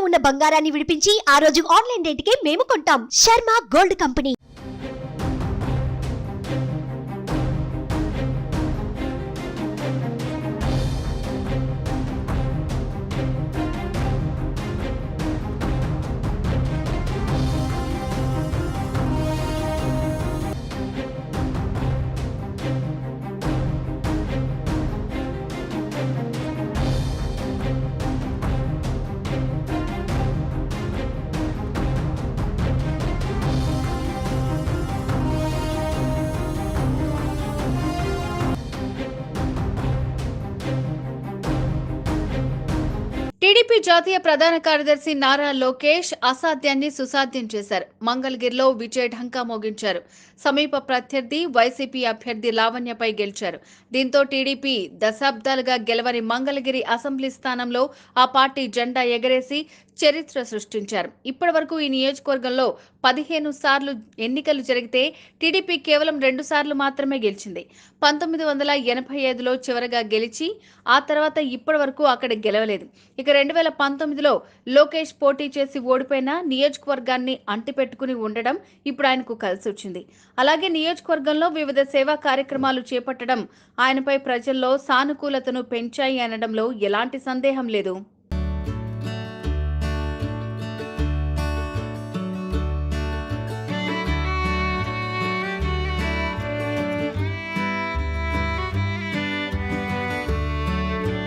ఉన్న బంగారాన్ని విడిపించి ఆ రోజు ఆన్లైన్ రేటుకే మేము కొంటాం. Sharma gold company. టీడీపీ జాతీయ ప్రధాన కార్యదర్శి నారా లోకేష్ అసాధ్యాన్ని సుసాధ్యం చేశారు. మంగళగిరిలో విజయ ఢంకా మోగించారు. సమీప ప్రత్యర్థి వైసీపీ అభ్యర్థి లావణ్యపై గెలిచారు. దీంతో టీడీపీ దశాబ్దాలుగా గెలవని మంగళగిరి అసెంబ్లీ స్థానంలో ఆ పార్టీ జెండా ఎగరేసి చరిత్ర సృష్టించారు. ఇప్పటి వరకు ఈ నియోజకవర్గంలో 15 సార్లు ఎన్నికలు జరిగితే టీడీపీ కేవలం 2 సార్లు మాత్రమే గెలిచింది. 1985లో చివరగా గెలిచి ఆ తర్వాత ఇప్పటి వరకు అక్కడ గెలవలేదు. ఇక 2019లో లోకేష్ పోటీ చేసి ఓడిపోయిన నియోజకవర్గాన్ని అంటిపెట్టుకుని ఉండడం ఇప్పుడు ఆయనకు కలిసొచ్చింది. అలాగే నియోజకవర్గంలో వివిధ సేవా కార్యక్రమాలు చేపట్టడం ఆయనపై ప్రజల్లో సానుకూలతను పెంచాయి అనడంలో ఎలాంటి సందేహం లేదు.